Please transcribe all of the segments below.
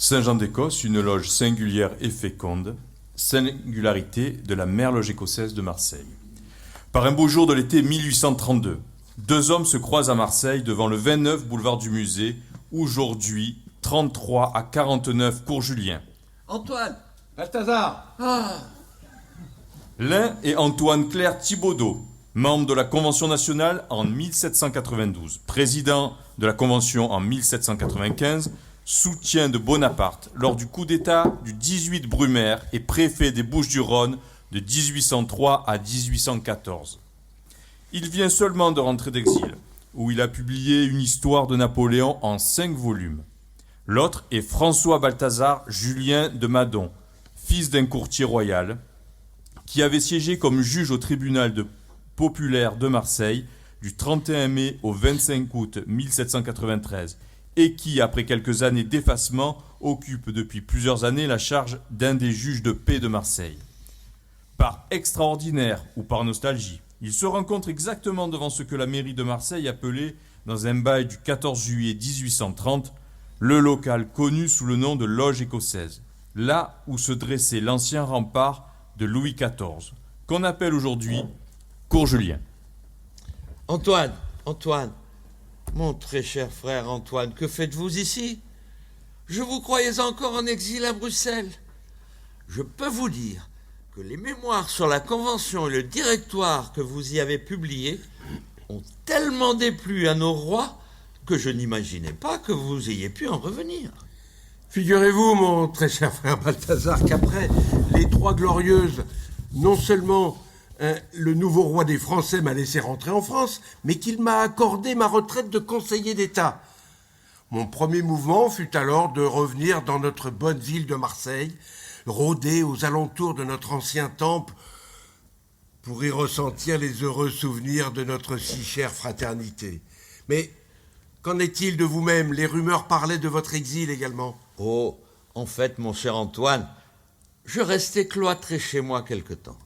Saint-Jean d'Écosse, une loge singulière et féconde, singularité de la mère loge écossaise de Marseille. Par un beau jour de l'été 1832, deux hommes se croisent à Marseille devant le 29 boulevard du Musée, aujourd'hui 33 à 49 cours Julien. Antoine! Balthazar! Ah! L'un est Antoine Claire Thibaudeau, membre de la Convention nationale en 1792, président de la Convention en 1795, soutien de Bonaparte lors du coup d'État du 18 Brumaire et préfet des Bouches-du-Rhône de 1803 à 1814. Il vient seulement de rentrer d'exil, où il a publié une histoire de Napoléon en 5 volumes. L'autre est François Balthazar Julien de Madon, fils d'un courtier royal, qui avait siégé comme juge au tribunal populaire de Marseille du 31 mai au 25 août 1793 et qui, après quelques années d'effacement, occupe depuis plusieurs années la charge d'un des juges de paix de Marseille. Par extraordinaire ou par nostalgie, il se rencontre exactement devant ce que la mairie de Marseille appelait, dans un bail du 14 juillet 1830, le local connu sous le nom de loge écossaise, là où se dressait l'ancien rempart de Louis XIV, qu'on appelle aujourd'hui cours Julien. Antoine, mon très cher frère Antoine, que faites-vous ici? Je vous croyais encore en exil à Bruxelles. Je peux vous dire que les mémoires sur la Convention et le directoire que vous y avez publiés ont tellement déplu à nos rois que je n'imaginais pas que vous ayez pu en revenir. Figurez-vous, mon très cher frère Balthazar, qu'après les Trois Glorieuses, non seulement le nouveau roi des Français m'a laissé rentrer en France, mais qu'il m'a accordé ma retraite de conseiller d'État. Mon premier mouvement fut alors de revenir dans notre bonne ville de Marseille, rôder aux alentours de notre ancien temple pour y ressentir les heureux souvenirs de notre si chère fraternité. Mais qu'en est-il de vous-même? Les rumeurs parlaient de votre exil également. Oh, en fait, mon cher Antoine, je restai cloîtré chez moi quelque temps,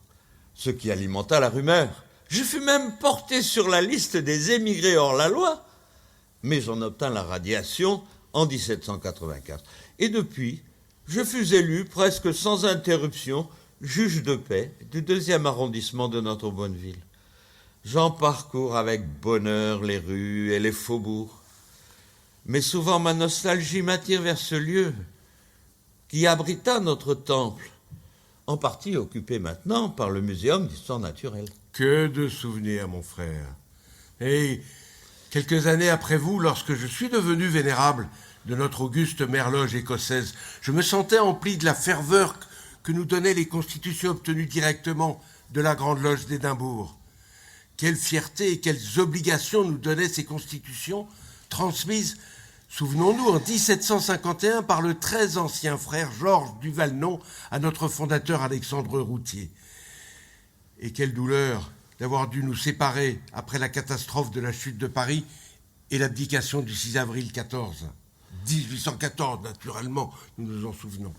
ce qui alimenta la rumeur. Je fus même porté sur la liste des émigrés hors la loi, mais j'en obtins la radiation en 1784. Et depuis, je fus élu presque sans interruption juge de paix du 2e arrondissement de notre bonne ville. J'en parcours avec bonheur les rues et les faubourgs. Mais souvent ma nostalgie m'attire vers ce lieu qui abrita notre temple, en partie occupé maintenant par le Muséum d'histoire naturelle. Que de souvenirs, mon frère. Et quelques années après vous, lorsque je suis devenu vénérable de notre auguste mère loge écossaise, je me sentais empli de la ferveur que nous donnaient les constitutions obtenues directement de la Grande Loge d'Édimbourg. Quelle fierté et quelles obligations nous donnaient ces constitutions transmises, souvenons-nous, en 1751 par le très ancien frère Georges du Valnon à notre fondateur Alexandre Routier. Et quelle douleur d'avoir dû nous séparer après la catastrophe de la chute de Paris et l'abdication du 6 avril 1814, naturellement, nous nous en souvenons.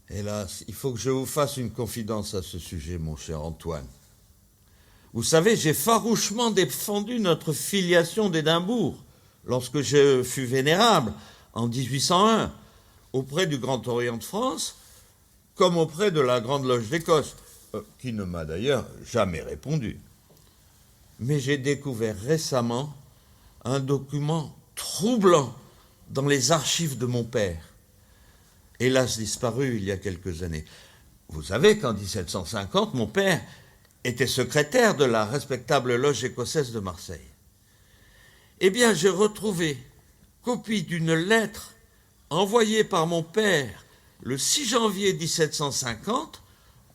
Hélas, il faut que je vous fasse une confidence à ce sujet, mon cher Antoine. Vous savez, j'ai farouchement défendu notre filiation d'Édimbourg lorsque je fus vénérable en 1801 auprès du Grand Orient de France comme auprès de la Grande Loge d'Écosse, qui ne m'a d'ailleurs jamais répondu. Mais j'ai découvert récemment un document troublant dans les archives de mon père, hélas disparu il y a quelques années. Vous savez qu'en 1750, mon père était secrétaire de la respectable loge écossaise de Marseille. Eh bien, j'ai retrouvé copie d'une lettre envoyée par mon père le 6 janvier 1750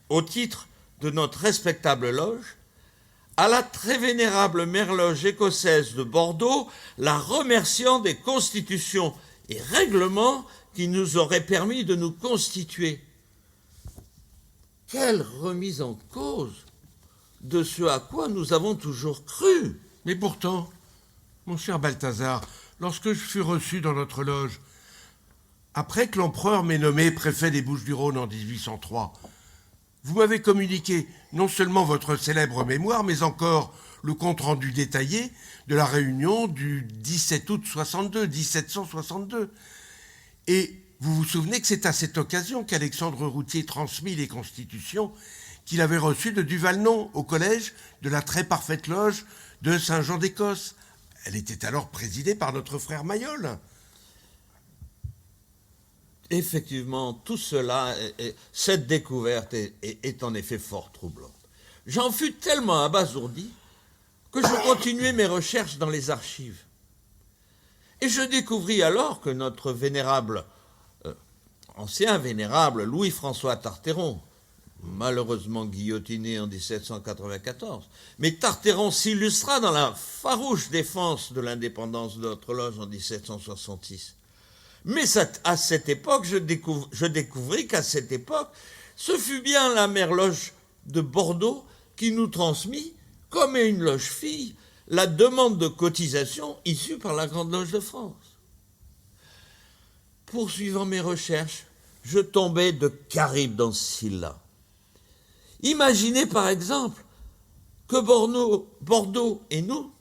au titre de notre respectable loge à la très vénérable mère loge écossaise de Bordeaux, la remerciant des constitutions et règlements qui nous auraient permis de nous constituer. Quelle remise en cause de ce à quoi nous avons toujours cru. Mais pourtant, mon cher Balthazar, lorsque je fus reçu dans notre loge, après que l'empereur m'ait nommé préfet des Bouches-du-Rhône en 1803, vous m'avez communiqué non seulement votre célèbre mémoire, mais encore le compte-rendu détaillé de la réunion du 17 août 1762. Et Vous vous souvenez que c'est à cette occasion qu'Alexandre Routier transmit les constitutions qu'il avait reçues de Duvalnon au collège de la très parfaite loge de Saint-Jean d'Écosse. Elle était alors présidée par notre frère Mayol. Effectivement, tout cela, cette découverte est en effet fort troublante. J'en fus tellement abasourdi que je continuai mes recherches dans les archives. Et je découvris alors que notre ancien vénérable Louis-François Tartéron, malheureusement guillotiné en 1794, mais Tartéron s'illustra dans la farouche défense de l'indépendance de notre loge en 1766. Mais à cette époque, je découvris qu'à cette époque, ce fut bien la mère loge de Bordeaux qui nous transmit, comme une loge fille, la demande de cotisation issue par la Grande Loge de France. Poursuivant mes recherches, je tombais de Caribe dans Scylla. Imaginez par exemple que Bordeaux et nous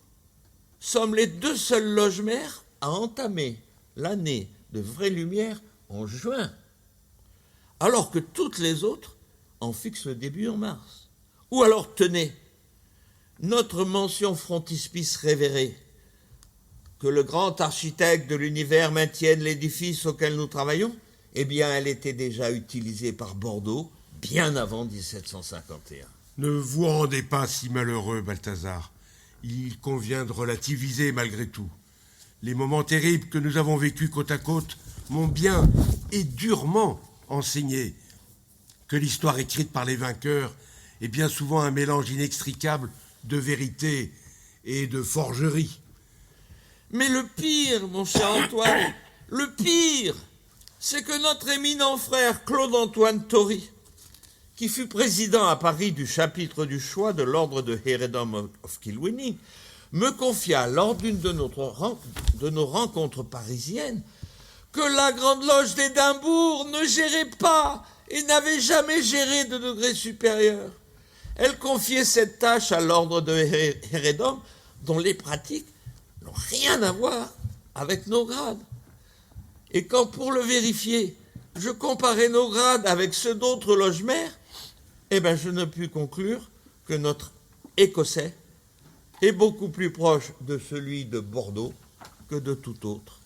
sommes les deux seules loges mères à entamer l'année de vraie lumière en juin, alors que toutes les autres en fixent le début en mars. Ou alors, tenez, notre mention frontispice révérée, que le grand architecte de l'univers maintienne l'édifice auquel nous travaillons, eh bien, elle était déjà utilisée par Bordeaux bien avant 1751. Ne vous rendez pas si malheureux, Balthazar. Il convient de relativiser malgré tout. Les moments terribles que nous avons vécus côte à côte m'ont bien et durement enseigné que l'histoire écrite par les vainqueurs est bien souvent un mélange inextricable de vérité et de forgerie. Mais le pire, mon cher Antoine, le pire, c'est que notre éminent frère Claude-Antoine Tory, qui fut président à Paris du chapitre du choix de l'ordre de Heredom of Kilwinning, me confia lors d'une de nos rencontres parisiennes que la Grande Loge d'Édimbourg ne gérait pas et n'avait jamais géré de degré supérieur. Elle confiait cette tâche à l'ordre de Heredom, dont les pratiques n'ont rien à voir avec nos grades. Et quand, pour le vérifier, je comparais nos grades avec ceux d'autres loges mères, eh bien, je ne pus conclure que notre Écossais est beaucoup plus proche de celui de Bordeaux que de tout autre.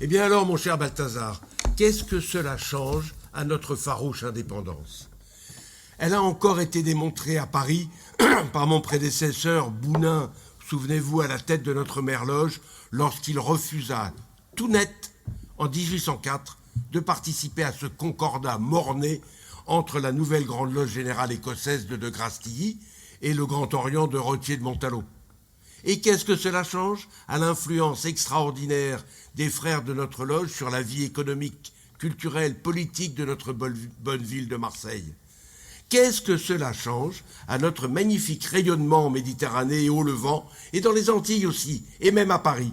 Eh bien alors, mon cher Balthazar, qu'est-ce que cela change à notre farouche indépendance ? Elle a encore été démontrée à Paris par mon prédécesseur Bounin, souvenez-vous, à la tête de notre mère loge, lorsqu'il refusa tout net, en 1804, de participer à ce concordat mort-né entre la nouvelle Grande Loge générale écossaise de Grastilly et le Grand Orient de Rottier de Montalot. Et qu'est-ce que cela change à l'influence extraordinaire des frères de notre loge sur la vie économique, culturelle, politique de notre bonne ville de Marseille ? Qu'est-ce que cela change à notre magnifique rayonnement en Méditerranée et au Levant, et dans les Antilles aussi, et même à Paris ?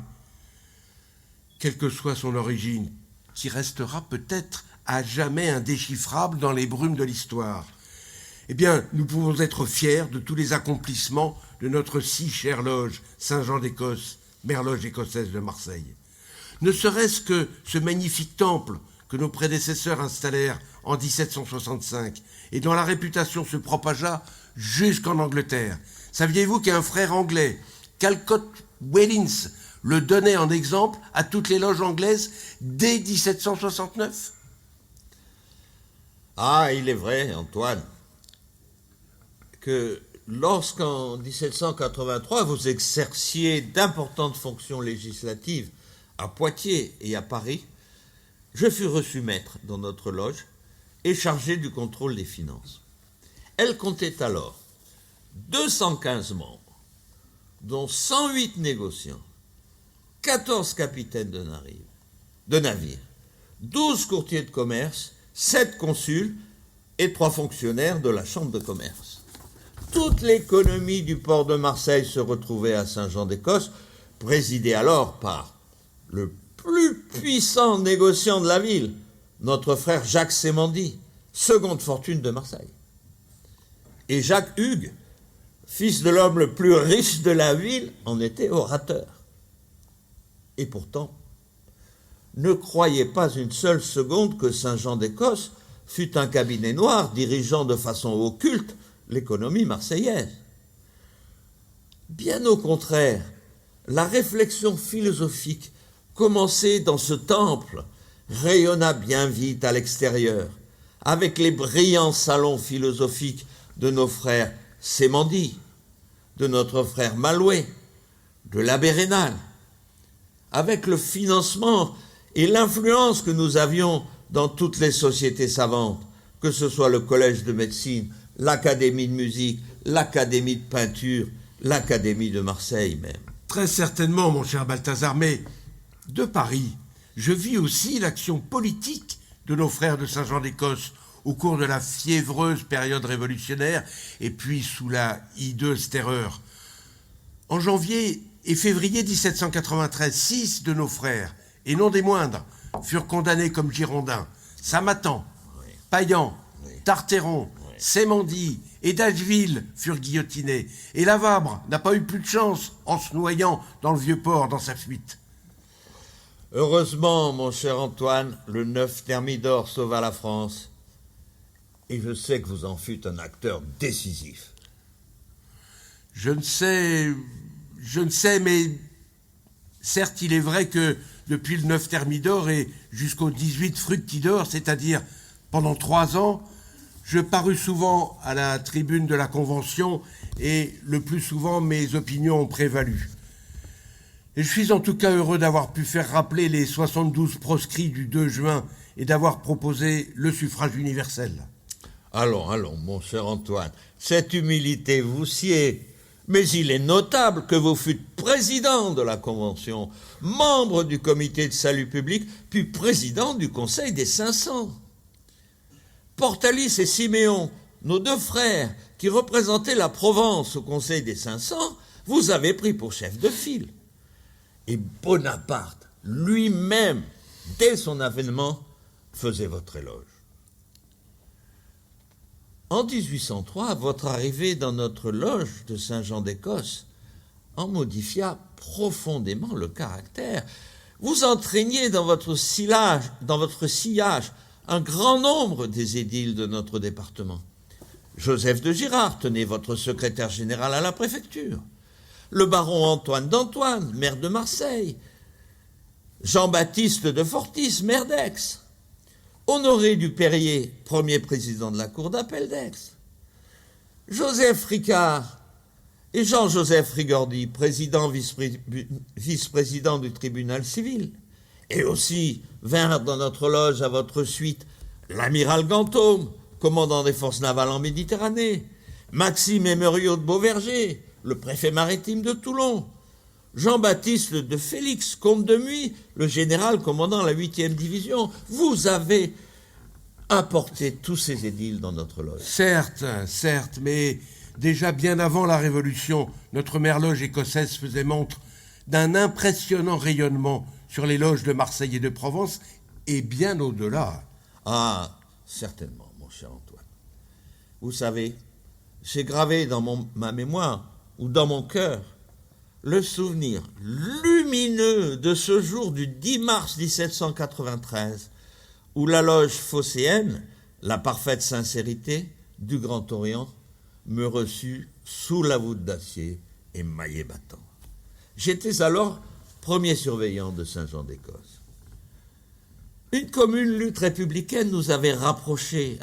Quelle que soit son origine, qui restera peut-être à jamais indéchiffrable dans les brumes de l'histoire, eh bien, nous pouvons être fiers de tous les accomplissements de notre si chère loge Saint-Jean d'Écosse, mère loge écossaise de Marseille. Ne serait-ce que ce magnifique temple que nos prédécesseurs installèrent en 1765 et dont la réputation se propagea jusqu'en Angleterre. Saviez-vous qu'un frère anglais, Calcott Wellins, le donnait en exemple à toutes les loges anglaises dès 1769 ? Ah, il est vrai, Antoine, que lorsqu'en 1783, vous exerciez d'importantes fonctions législatives à Poitiers et à Paris, je fus reçu maître dans notre loge et chargé du contrôle des finances. Elle comptait alors 215 membres, dont 108 négociants, 14 capitaines de navires, 12 courtiers de commerce, 7 consuls et 3 fonctionnaires de la Chambre de commerce. Toute l'économie du port de Marseille se retrouvait à Saint-Jean d'Écosse, présidée alors par le plus puissant négociant de la ville, notre frère Jacques Sémandy, seconde fortune de Marseille. Et Jacques Hugues, fils de l'homme le plus riche de la ville, en était orateur. Et pourtant, ne croyez pas une seule seconde que Saint-Jean d'Écosse fut un cabinet noir dirigeant de façon occulte l'économie marseillaise. Bien au contraire, la réflexion philosophique commencée dans ce temple rayonna bien vite à l'extérieur, avec les brillants salons philosophiques de nos frères Sémandy, de notre frère Malouet, de l'abbé Raynal, avec le financement et l'influence que nous avions dans toutes les sociétés savantes, que ce soit le collège de médecine, l'académie de musique, l'académie de peinture, l'académie de Marseille même. Très certainement, mon cher Balthazar, mais de Paris, je vis aussi l'action politique de nos frères de Saint-Jean d'Écosse au cours de la fiévreuse période révolutionnaire et puis sous la hideuse terreur. En janvier et février 1793, 6 de nos frères, et non des moindres, furent condamnés comme girondins. Samatan, Payan, Tarteron, Sémandy et Dacheville furent guillotinés. Et Lavabre n'a pas eu plus de chance en se noyant dans le vieux port dans sa fuite. Heureusement, mon cher Antoine, le 9 Thermidor sauva la France. Et je sais que vous en fûtes un acteur décisif. Je ne sais, mais certes, il est vrai que depuis le 9 Thermidor et jusqu'au 18 Fructidor, c'est-à-dire pendant 3 ans, je parus souvent à la tribune de la Convention et le plus souvent mes opinions ont prévalu. Et je suis en tout cas heureux d'avoir pu faire rappeler les 72 proscrits du 2 juin et d'avoir proposé le suffrage universel. Allons, mon cher Antoine, cette humilité vous sied. Mais il est notable que vous fûtes président de la Convention, membre du comité de salut public, puis président du Conseil des 500. Portalis et Siméon, nos 2 frères, qui représentaient la Provence au Conseil des 500, vous avez pris pour chef de file. Et Bonaparte, lui-même, dès son avènement, faisait votre éloge. En 1803, votre arrivée dans notre loge de Saint-Jean d'Écosse en modifia profondément le caractère. Vous entraîniez dans votre sillage un grand nombre des édiles de notre département. Joseph de Girard tenait votre secrétaire général à la préfecture. Le baron Antoine d'Antoine, maire de Marseille. Jean-Baptiste de Fortis, maire d'Aix. Honoré du Perrier, premier président de la Cour d'appel d'Aix. Joseph Ricard et Jean-Joseph Rigordy, président vice-président du tribunal civil. Et aussi vinrent dans notre loge à votre suite l'amiral Gantôme, commandant des forces navales en Méditerranée, Maxime Émeriot de Beauverger, le préfet maritime de Toulon, Jean-Baptiste de Félix, comte de Muy, le général commandant la 8e division. Vous avez apporté tous ces édiles dans notre loge. Certes, mais déjà bien avant la Révolution, notre mère loge écossaise faisait montre d'un impressionnant rayonnement sur les loges de Marseille et de Provence, et bien au-delà. Ah, certainement, mon cher Antoine. Vous savez, j'ai gravé dans ma mémoire, ou dans mon cœur, le souvenir lumineux de ce jour du 10 mars 1793, où la loge phocéenne, la parfaite sincérité du Grand Orient, me reçut sous la voûte d'acier et maillet battant. J'étais alors premier surveillant de Saint-Jean d'Écosse. Une commune lutte républicaine nous avait rapproché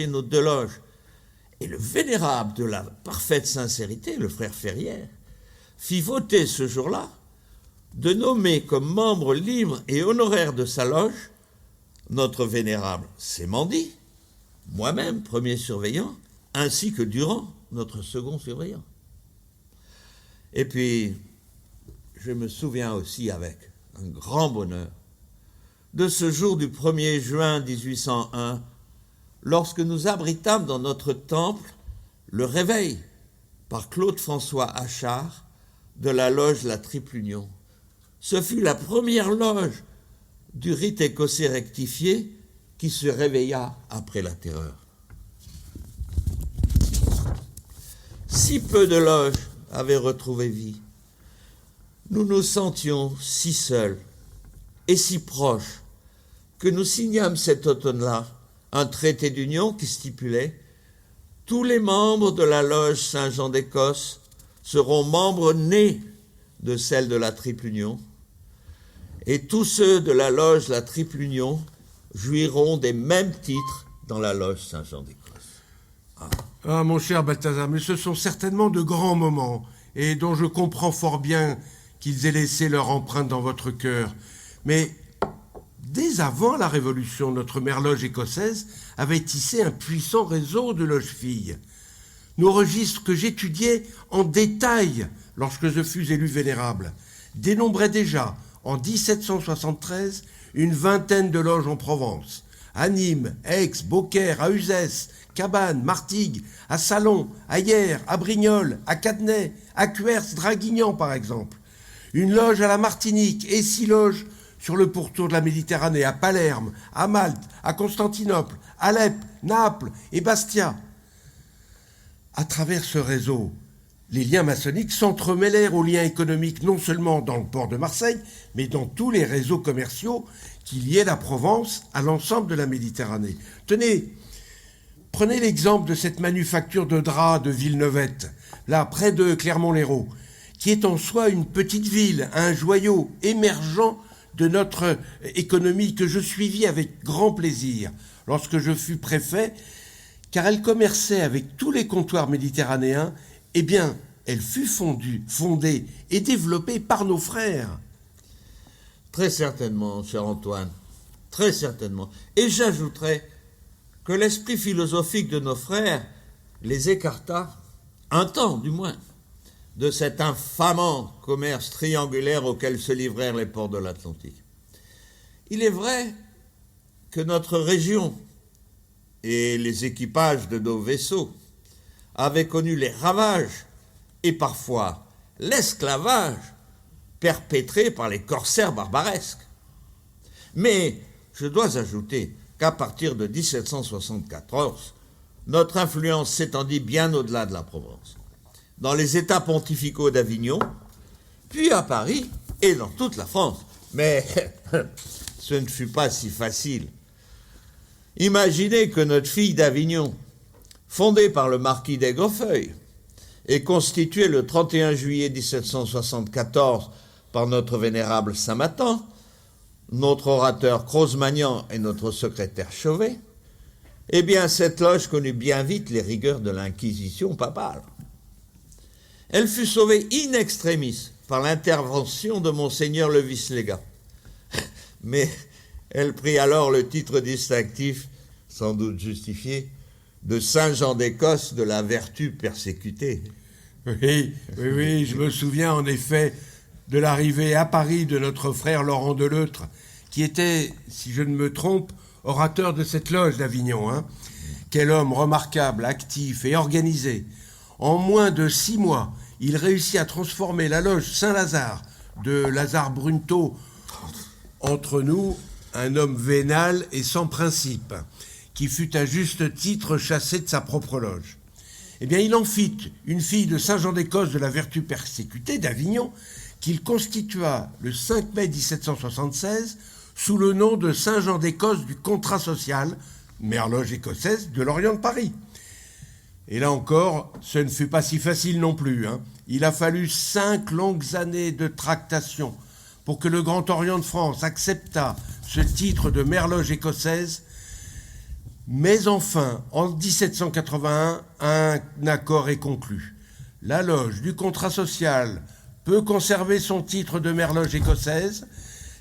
nos 2 loges, et le vénérable de la parfaite sincérité, le frère Ferrière, fit voter ce jour-là de nommer comme membre libre et honoraire de sa loge notre vénérable Sémandy, moi-même, premier surveillant, ainsi que Durand, notre second surveillant. Et puis, je me souviens aussi avec un grand bonheur de ce jour du 1er juin 1801, lorsque nous abritâmes dans notre temple le réveil par Claude-François Achard de la loge La Triple Union. Ce fut la première loge du rite écossais rectifié qui se réveilla après la terreur. Si peu de loges avaient retrouvé vie, nous nous sentions si seuls et si proche que nous signâmes cet automne-là un traité d'union qui stipulait « Tous les membres de la loge Saint-Jean d'Écosse seront membres nés de celle de la Triple Union, et tous ceux de la loge la Triple Union jouiront des mêmes titres dans la loge Saint-Jean d'Écosse. » Ah, mon cher Balthazar, mais ce sont certainement de grands moments, et dont je comprends fort bien qu'ils aient laissé leur empreinte dans votre cœur. Mais dès avant la Révolution, notre mère loge écossaise avait tissé un puissant réseau de loges filles. Nos registres que j'étudiais en détail lorsque je fus élu vénérable dénombraient déjà, en 1773, une vingtaine de loges en Provence. À Nîmes, Aix, Beaucaire, à Uzès, Cabannes, Martigues, à Salon, à Hyères, à Brignoles, à Cadenay, à Cuers, Draguignan par exemple. Une loge à la Martinique et 6 loges sur le pourtour de la Méditerranée, à Palerme, à Malte, à Constantinople, Alep, Naples et Bastia. À travers ce réseau, les liens maçonniques s'entremêlèrent aux liens économiques non seulement dans le port de Marseille, mais dans tous les réseaux commerciaux qui liaient la Provence à l'ensemble de la Méditerranée. Tenez, prenez l'exemple de cette manufacture de draps de Villeneuvette, là, près de Clermont-Lérault, qui est en soi une petite ville, un joyau émergent de notre économie que je suivis avec grand plaisir lorsque je fus préfet, car elle commerçait avec tous les comptoirs méditerranéens. Eh bien, elle fut fondée et développée par nos frères. Très certainement, cher Antoine, très certainement. Et j'ajouterais que l'esprit philosophique de nos frères les écarta, un temps du moins, de cet infamant commerce triangulaire auquel se livrèrent les ports de l'Atlantique. Il est vrai que notre région et les équipages de nos vaisseaux avaient connu les ravages et parfois l'esclavage perpétré par les corsaires barbaresques. Mais je dois ajouter qu'à partir de 1774, notre influence s'étendit bien au-delà de la Provence, dans les États pontificaux d'Avignon, puis à Paris et dans toute la France. Mais ce ne fut pas si facile. Imaginez que notre fille d'Avignon, fondée par le marquis d'Aigrefeuille et constituée le 31 juillet 1774 par notre vénérable Saint-Matan, notre orateur Crozemagnan et notre secrétaire Chauvet, eh bien cette loge connut bien vite les rigueurs de l'Inquisition papale. Elle fut sauvée in extremis par l'intervention de monseigneur le vice-légat. Mais elle prit alors le titre distinctif, sans doute justifié, de Saint-Jean d'Écosse de la vertu persécutée. Oui, je me souviens en effet de l'arrivée à Paris de notre frère Laurent Deleutre, qui était, si je ne me trompe, orateur de cette loge d'Avignon. Quel homme remarquable, actif et organisé. En moins de 6 mois, il réussit à transformer la loge Saint-Lazare de Lazare Brunto, entre nous, un homme vénal et sans principe, qui fut à juste titre chassé de sa propre loge. Eh bien, il en fit une fille de Saint-Jean d'Écosse de la vertu persécutée d'Avignon, qu'il constitua le 5 mai 1776 sous le nom de Saint-Jean d'Écosse du contrat social, mère loge écossaise de l'Orient de Paris. Et là encore, ce ne fut pas si facile non plus. Il a fallu 5 longues années de tractation pour que le Grand Orient de France acceptât ce titre de mère loge écossaise. Mais enfin, en 1781, un accord est conclu. La loge du contrat social peut conserver son titre de mère loge écossaise,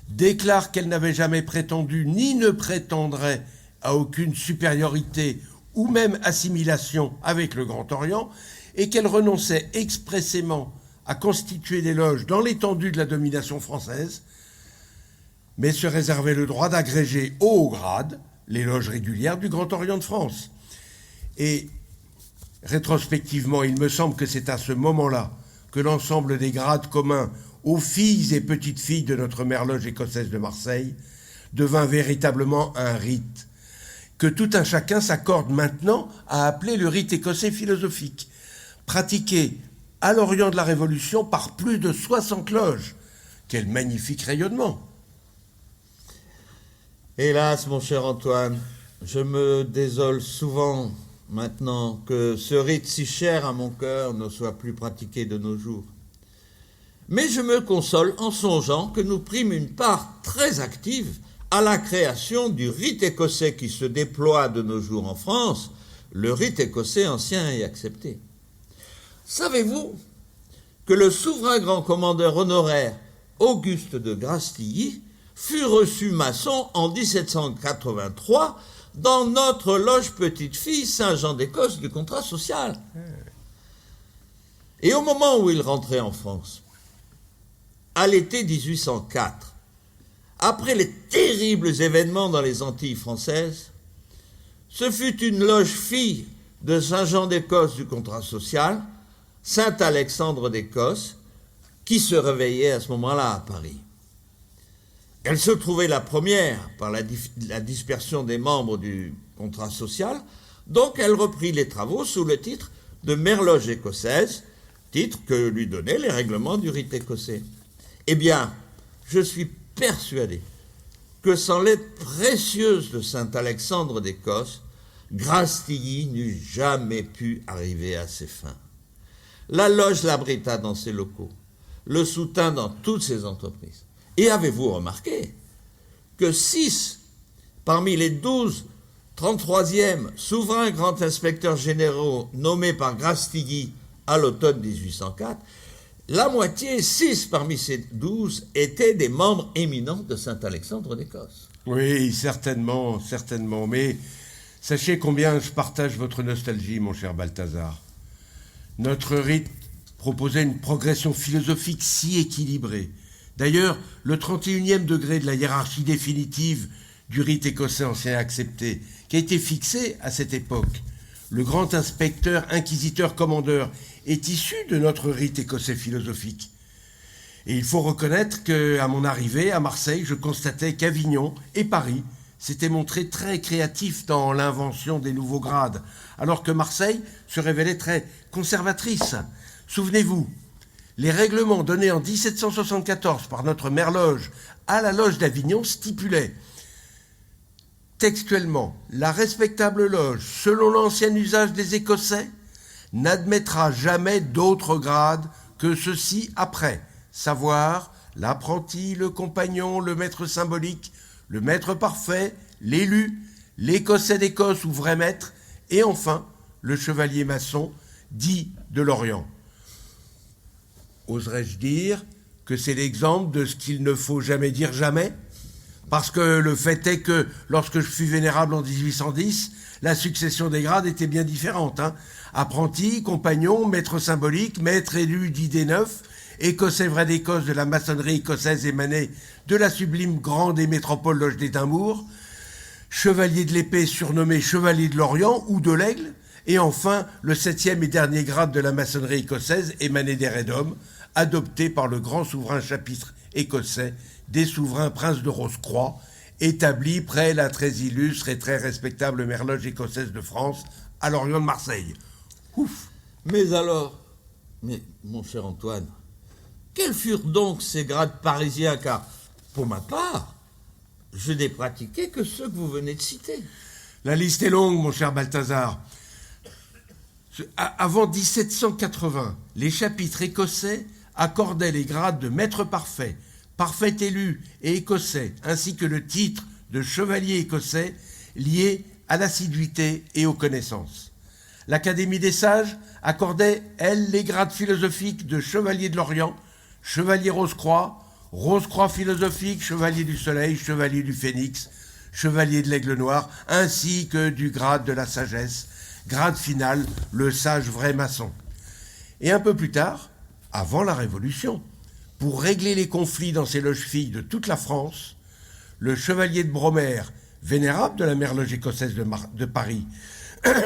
déclare qu'elle n'avait jamais prétendu ni ne prétendrait à aucune supériorité ou même assimilation avec le Grand Orient, et qu'elle renonçait expressément à constituer des loges dans l'étendue de la domination française, mais se réservait le droit d'agréger au haut grade les loges régulières du Grand Orient de France. Et rétrospectivement, il me semble que c'est à ce moment-là que l'ensemble des grades communs aux filles et petites filles de notre mère loge écossaise de Marseille devint véritablement un rite, que tout un chacun s'accorde maintenant à appeler le rite écossais philosophique, pratiqué à l'Orient de la Révolution par plus de 60 loges. Quel magnifique rayonnement! Hélas, mon cher Antoine, je me désole souvent maintenant que ce rite si cher à mon cœur ne soit plus pratiqué de nos jours. Mais je me console en songeant que nous prîmes une part très active à la création du rite écossais qui se déploie de nos jours en France, le rite écossais ancien et accepté. Savez-vous que le souverain grand commandeur honoraire Auguste de Grastilly fut reçu maçon en 1783 dans notre loge petite-fille Saint-Jean d'Écosse du contrat social. Et au moment où il rentrait en France, à l'été 1804, après les terribles événements dans les Antilles françaises, ce fut une loge fille de Saint-Jean d'Écosse du contrat social, Saint-Alexandre d'Écosse, qui se réveillait à ce moment-là à Paris. Elle se trouvait la première par la dispersion des membres du contrat social, donc elle reprit les travaux sous le titre de Mère Loge écossaise, titre que lui donnaient les règlements du rite écossais. Eh bien, je suis persuadé que sans l'aide précieuse de Saint-Alexandre d'Écosse, Grastilly n'eût jamais pu arriver à ses fins. La loge l'abrita dans ses locaux, le soutint dans toutes ses entreprises. Et avez-vous remarqué que 6 parmi les 12 33e souverains grands inspecteurs généraux nommés par Grastilly à l'automne 1804, la moitié, 6 parmi ces 12, étaient des membres éminents de Saint-Alexandre d'Écosse. Oui, certainement, certainement. Mais sachez combien je partage votre nostalgie, mon cher Balthazar. Notre rite proposait une progression philosophique si équilibrée. D'ailleurs, le 31e degré de la hiérarchie définitive du rite écossais ancien accepté, qui a été fixé à cette époque, le grand inspecteur, inquisiteur, commandeur, est issu de notre rite écossais philosophique. Et il faut reconnaître qu'à mon arrivée à Marseille, je constatais qu'Avignon et Paris s'étaient montrés très créatifs dans l'invention des nouveaux grades, alors que Marseille se révélait très conservatrice. Souvenez-vous, les règlements donnés en 1774 par notre mère loge à la loge d'Avignon stipulaient textuellement « La respectable loge, selon l'ancien usage des Écossais, n'admettra jamais d'autres grades que ceux-ci après, savoir l'apprenti, le compagnon, le maître symbolique, le maître parfait, l'élu, l'Écossais d'Écosse ou vrai maître, et enfin le chevalier maçon, dit de l'Orient. » Oserais-je dire que c'est l'exemple de ce qu'il ne faut jamais dire jamais ? Parce que le fait est que, lorsque je fus vénérable en 1810, la succession des grades était bien différente. Apprenti, compagnon, maître symbolique, maître élu d'idées neufs, écossais vrai d'Écosse de la maçonnerie écossaise émanée de la sublime grande et métropole loge d'Édimbourg, chevalier de l'épée surnommé chevalier de l'Orient ou de l'Aigle, et enfin le 7e et dernier grade de la maçonnerie écossaise émané des Redom, adopté par le grand souverain chapitre écossais des souverains princes de Rose-Croix, établi près la très illustre et très respectable mère loge écossaise de France, à l'Orient de Marseille. Ouf. Mais alors, mon cher Antoine, quels furent donc ces grades parisiens? Car, pour ma part, je n'ai pratiqué que ceux que vous venez de citer. La liste est longue, mon cher Balthazar. Avant 1780, les chapitres écossais accordaient les grades de maître parfait, parfait élu et écossais, ainsi que le titre de chevalier écossais lié à l'assiduité et aux connaissances. L'Académie des sages accordait, elle, les grades philosophiques de chevalier de l'Orient, chevalier Rose-Croix, Rose-Croix philosophique, chevalier du Soleil, chevalier du Phénix, chevalier de l'Aigle Noir, ainsi que du grade de la sagesse, grade final, le sage vrai maçon. Et un peu plus tard, avant la Révolution, pour régler les conflits dans ces loges-filles de toute la France, le chevalier de Bromère, vénérable de la mère loge écossaise de Paris,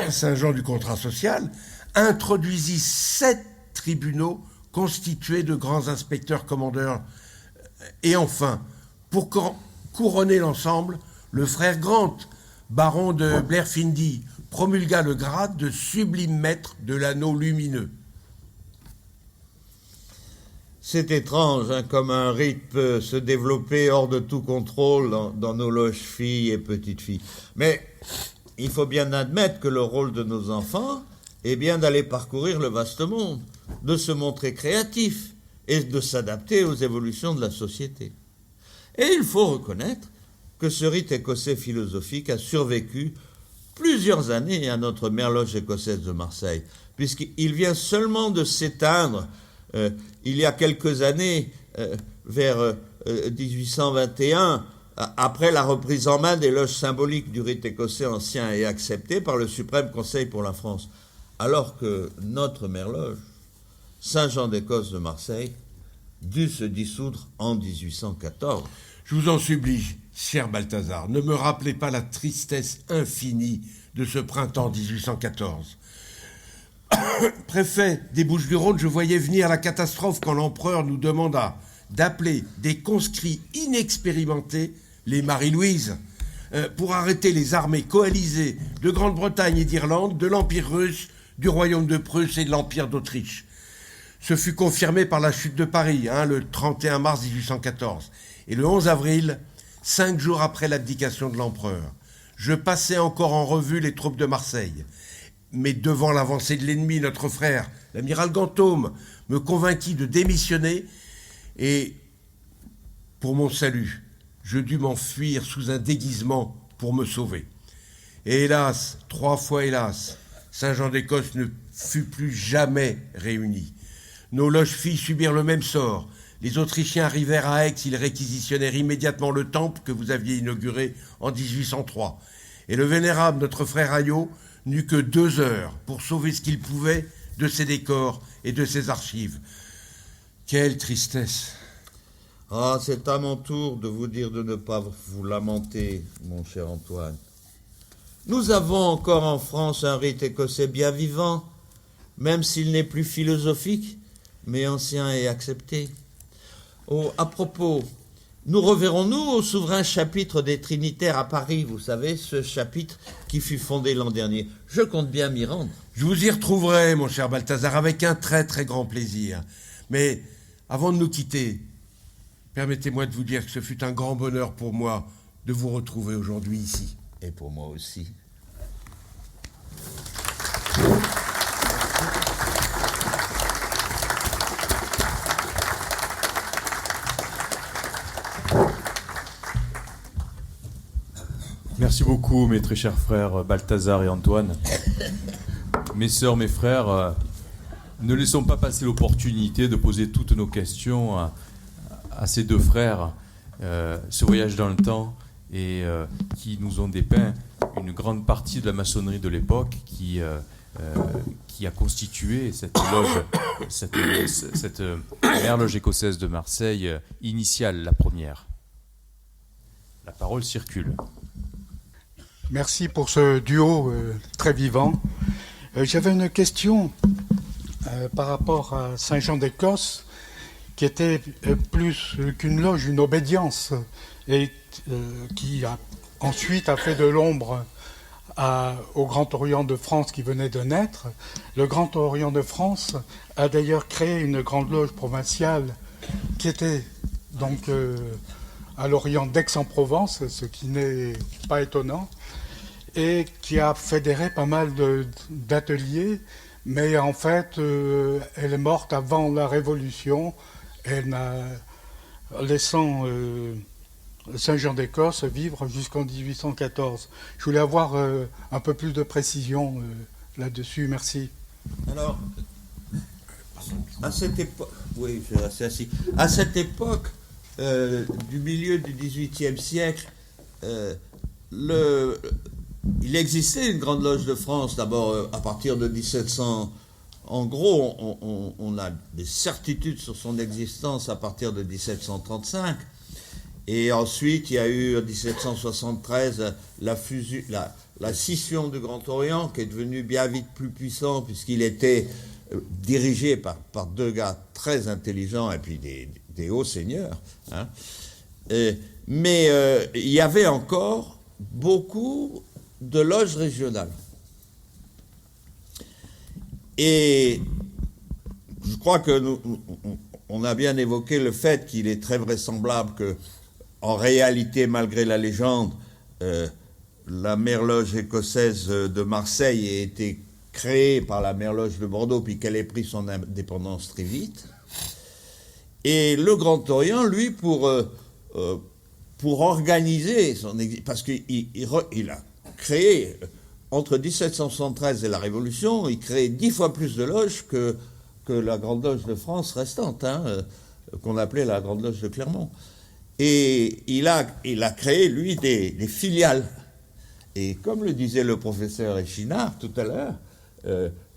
Saint-Jean du contrat social, introduisit 7 tribunaux constitués de grands inspecteurs commandeurs. Et enfin, pour couronner l'ensemble, le frère Grant, baron de Blairfindie, promulgua le grade de sublime maître de l'anneau lumineux. C'est étrange, hein, comme un rite peut se développer hors de tout contrôle dans nos loges filles et petites filles. Mais il faut bien admettre que le rôle de nos enfants est bien d'aller parcourir le vaste monde, de se montrer créatifs et de s'adapter aux évolutions de la société. Et il faut reconnaître que ce rite écossais philosophique a survécu plusieurs années à notre mère loge écossaise de Marseille, puisqu'il vient seulement de s'éteindre il y a quelques années, vers 1821, après la reprise en main des loges symboliques du rite écossais ancien et accepté par le Suprême Conseil pour la France, alors que notre mère loge, Saint-Jean d'Écosse de Marseille, dut se dissoudre en 1814. Je vous en supplie, cher Balthazar, ne me rappelez pas la tristesse infinie de ce printemps 1814. Préfet des Bouches-du-Rhône, je voyais venir la catastrophe quand l'empereur nous demanda d'appeler des conscrits inexpérimentés, les Marie-Louise, pour arrêter les armées coalisées de Grande-Bretagne et d'Irlande, de l'Empire russe, du Royaume de Prusse et de l'Empire d'Autriche. Ce fut confirmé par la chute de Paris, le 31 mars 1814. Et le 11 avril, 5 jours après l'abdication de l'empereur, je passais encore en revue les troupes de Marseille. Mais devant l'avancée de l'ennemi, notre frère, l'amiral Ganthaume, me convainquit de démissionner et, pour mon salut, je dus m'enfuir sous un déguisement pour me sauver. Et hélas, 3 fois hélas, Saint-Jean d'Écosse ne fut plus jamais réuni. Nos loges filles subirent le même sort. Les Autrichiens arrivèrent à Aix, ils réquisitionnèrent immédiatement le temple que vous aviez inauguré en 1803. Et le vénérable, notre frère Ayot, n'eut que 2 heures pour sauver ce qu'il pouvait de ses décors et de ses archives. Quelle tristesse! Ah, c'est à mon tour de vous dire de ne pas vous lamenter, mon cher Antoine. Nous avons encore en France un rite écossais bien vivant, même s'il n'est plus philosophique, mais ancien et accepté. Oh, à propos, nous reverrons-nous au souverain chapitre des Trinitaires à Paris, vous savez, ce chapitre qui fut fondé l'an dernier. Je compte bien m'y rendre. Je vous y retrouverai, mon cher Balthazar, avec un très très grand plaisir. Mais avant de nous quitter, permettez-moi de vous dire que ce fut un grand bonheur pour moi de vous retrouver aujourd'hui ici. Et pour moi aussi. Merci beaucoup, mes très chers frères Balthazar et Antoine. Mes sœurs, mes frères, ne laissons pas passer l'opportunité de poser toutes nos questions à ces 2 frères. Ce voyage dans le temps et qui nous ont dépeint une grande partie de la maçonnerie de l'époque qui a constitué cette loge, cette mère loge écossaise de Marseille initiale, la première. La parole circule. Merci pour ce duo très vivant. J'avais une question par rapport à Saint-Jean d'Écosse, qui était plus qu'une loge, une obédience, et qui ensuite a fait de l'ombre au Grand Orient de France qui venait de naître. Le Grand Orient de France a d'ailleurs créé une grande loge provinciale qui était donc à l'Orient d'Aix-en-Provence, ce qui n'est pas étonnant, et qui a fédéré pas mal d'ateliers, mais en fait, elle est morte avant la Révolution, laissant Saint-Jean d'Écosse vivre jusqu'en 1814. Je voulais avoir un peu plus de précision là-dessus, merci. Alors, à cette époque, oui, je suis assis. À cette époque du milieu du XVIIIe siècle, il existait une grande loge de France, d'abord à partir de 1700. En gros, on a des certitudes sur son existence à partir de 1735. Et ensuite, il y a eu en 1773 la scission du Grand Orient, qui est devenu bien vite plus puissant, puisqu'il était dirigé par 2 gars très intelligents et puis des hauts seigneurs. Hein. Mais il y avait encore beaucoup de loges régionales. Et je crois que on a bien évoqué le fait qu'il est très vraisemblable que, en réalité, malgré la légende, la Mère-Loge écossaise de Marseille ait été créée par la Mère-Loge de Bordeaux, puis qu'elle ait pris son indépendance très vite. Et le Grand Orient, lui, pour organiser son exil, parce qu'il a créé, entre 1773 et la Révolution, il crée 10 fois plus de loges que la Grande Loge de France restante, qu'on appelait la Grande Loge de Clermont. Et il a créé, lui, des filiales. Et comme le disait le professeur Echinard tout à l'heure,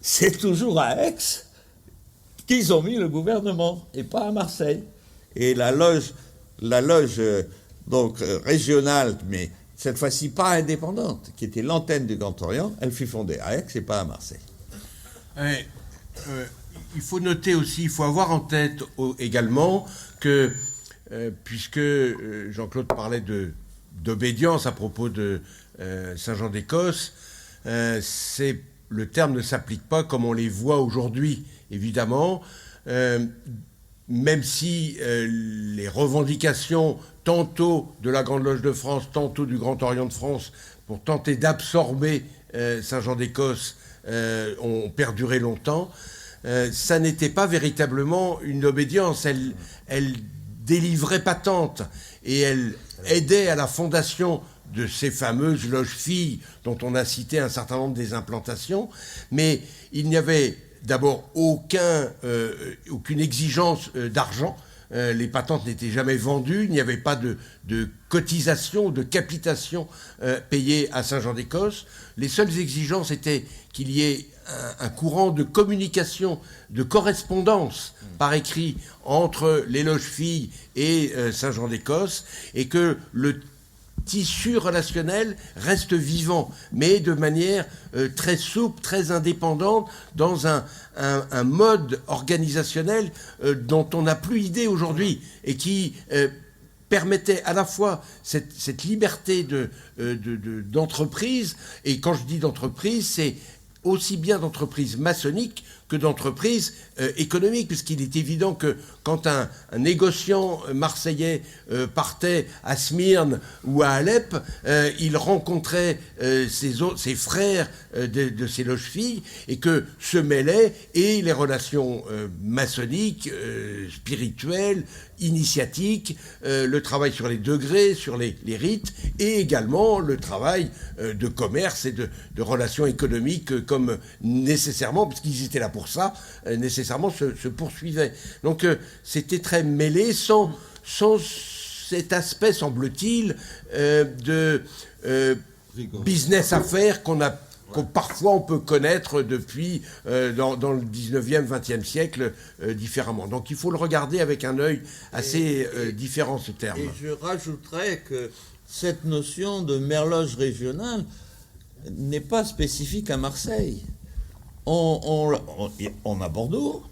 c'est toujours à Aix qu'ils ont mis le gouvernement, et pas à Marseille. Et la loge donc régionale, mais cette fois-ci pas indépendante, qui était l'antenne du Grand Orient, elle fut fondée à Aix et pas à Marseille. Il faut noter aussi, il faut avoir en tête également que, puisque Jean-Claude parlait d'obédience à propos de Saint-Jean d'Écosse, le terme ne s'applique pas comme on les voit aujourd'hui, évidemment, même si les revendications tantôt de la Grande Loge de France, tantôt du Grand Orient de France, pour tenter d'absorber Saint-Jean d'Écosse, ont perduré longtemps, ça n'était pas véritablement une obédience. Elle délivrait patente et elle aidait à la fondation de ces fameuses loges filles dont on a cité un certain nombre des implantations, mais il n'y avait d'abord aucune exigence d'argent. Les patentes n'étaient jamais vendues, il n'y avait pas de cotisation, de capitation payée à Saint-Jean d'Écosse. Les seules exigences étaient qu'il y ait un courant de communication, de correspondance par écrit entre les loges filles et Saint-Jean d'Écosse, et que le tissu relationnel reste vivant, mais de manière très souple, très indépendante, dans un mode organisationnel dont on n'a plus idée aujourd'hui, et qui permettait à la fois cette liberté d'entreprise, et quand je dis d'entreprise, c'est aussi bien d'entreprise maçonnique que d'entreprise économique, puisqu'il est évident que quand un négociant marseillais partait à Smyrne ou à Alep, il rencontrait ses frères de ses loges filles, et que se mêlaient et les relations maçonniques, spirituelles, initiatiques, le travail sur les degrés, sur les rites, et également le travail de commerce et de relations économiques comme nécessairement, puisqu'ils étaient là pour ça, nécessairement se poursuivaient. Donc c'était très mêlé, sans cet aspect, semble-t-il, de business affaires que parfois on peut connaître depuis dans le 19e, 20e siècle différemment. Donc il faut le regarder avec un œil assez différent, ce terme. Et je rajouterais que cette notion de merloge régionale n'est pas spécifique à Marseille. On a Bordeaux,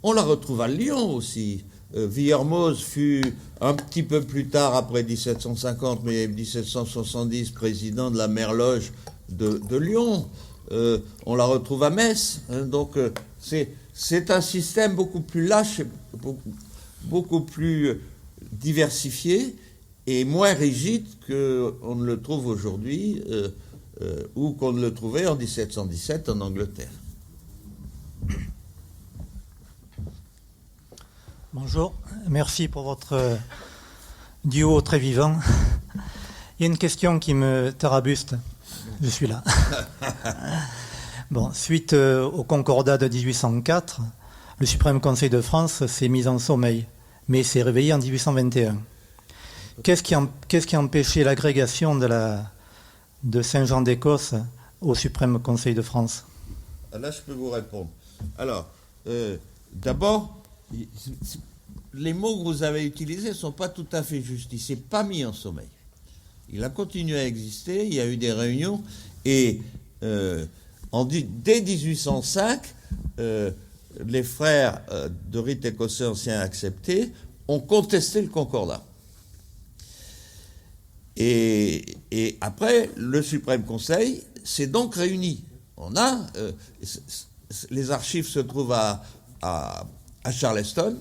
on la retrouve à Lyon aussi. Villermoz fut un petit peu plus tard, après 1750, mais 1770, président de la Mère-Loge de Lyon. On la retrouve à Metz. Donc c'est un système beaucoup plus lâche, beaucoup plus diversifié et moins rigide qu'on ne le trouve aujourd'hui ou qu'on ne le trouvait en 1717 en Angleterre. Bonjour, merci pour votre duo très vivant. Il y a une question qui me tarabuste. Je suis là. Bon, suite au Concordat de 1804, le Suprême Conseil de France s'est mis en sommeil, mais s'est réveillé en 1821. Qu'est-ce qui a empêché l'agrégation de Saint-Jean d'Écosse au Suprême Conseil de France? Là, je peux vous répondre. Alors, d'abord, les mots que vous avez utilisés ne sont pas tout à fait justes. Il ne s'est pas mis en sommeil. Il a continué à exister, il y a eu des réunions, et dès 1805, les frères de rite écossais anciens acceptés ont contesté le Concordat. Et après, le Suprême Conseil s'est donc réuni. Les archives se trouvent à Charleston.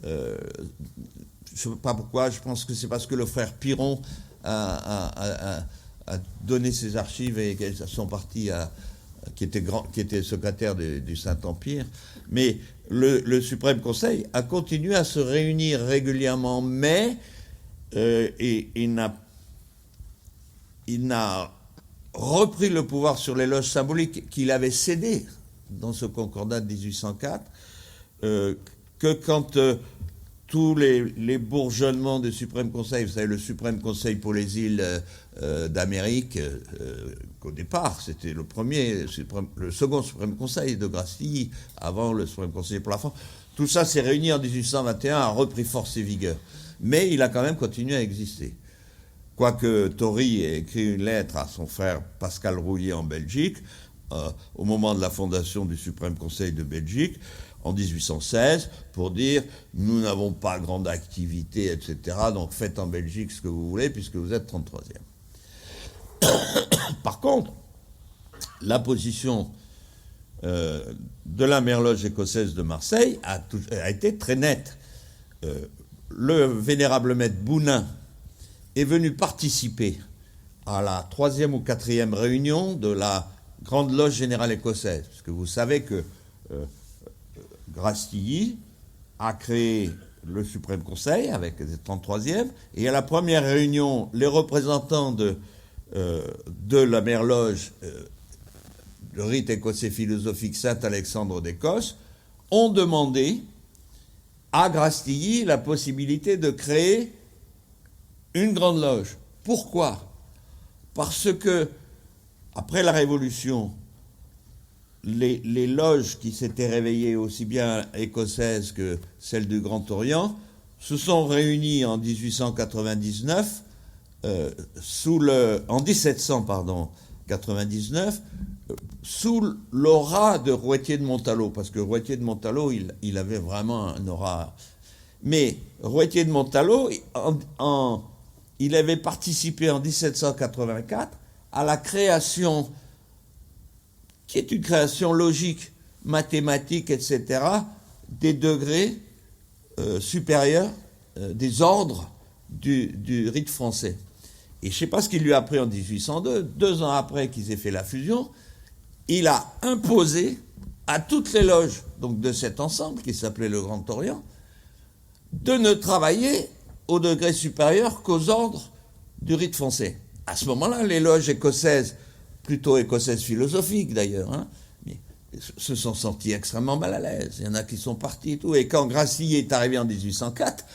je ne sais pas pourquoi, je pense que c'est parce que le frère Piron a donné ses archives et qu'elles sont parties qui était secrétaire du Saint-Empire. Mais le Suprême Conseil a continué à se réunir régulièrement, mais il n'a repris le pouvoir sur les loges symboliques qu'il avait cédé dans ce concordat de 1804 que quand tous les bourgeonnements du Suprême Conseil, vous savez, le Suprême Conseil pour les îles d'Amérique, qu'au départ, c'était le second Suprême Conseil de Grassilly, avant le Suprême Conseil pour la France, tout ça s'est réuni en 1821, a repris force et vigueur. Mais il a quand même continué à exister. Quoique Tory ait écrit une lettre à son frère Pascal Rouillet en Belgique, au moment de la fondation du Suprême Conseil de Belgique, en 1816, pour dire « nous n'avons pas grande activité, etc. Donc faites en Belgique ce que vous voulez, puisque vous êtes 33e. » Par contre, la position de la Mère-Loge écossaise de Marseille a été très nette. Le vénérable maître Bounin est venu participer à la 3e ou 4e réunion de la Grande Loge générale écossaise. Parce que vous savez que Grassilly a créé le Suprême Conseil avec les 33e, et à la première réunion, les représentants de la Mère-Loge, le rite écossais philosophique Saint-Alexandre d'Écosse, ont demandé à Grassilly la possibilité de créer une grande loge. Pourquoi ? Parce que, après la Révolution, les loges qui s'étaient réveillées, aussi bien écossaises que celles du Grand Orient, se sont réunies en 1899, en 1799, sous l'aura de Roëttier de Montalot, parce que Roëttier de Montalot, il avait vraiment un aura. Mais Roëttier de Montalot, il avait participé en 1784 à la création, qui est une création logique, mathématique, etc., des degrés supérieurs, des ordres du rite français. Et je ne sais pas ce qu'il lui a appris en 1802, 2 ans après qu'ils aient fait la fusion, il a imposé à toutes les loges donc de cet ensemble, qui s'appelait le Grand Orient, de ne travailler au degré supérieur qu'aux ordres du rite français. À ce moment-là, les loges écossaises, plutôt écossaises philosophiques d'ailleurs, se sont sentis extrêmement mal à l'aise. Il y en a qui sont partis et tout. Et quand Grassilly est arrivé en 1804,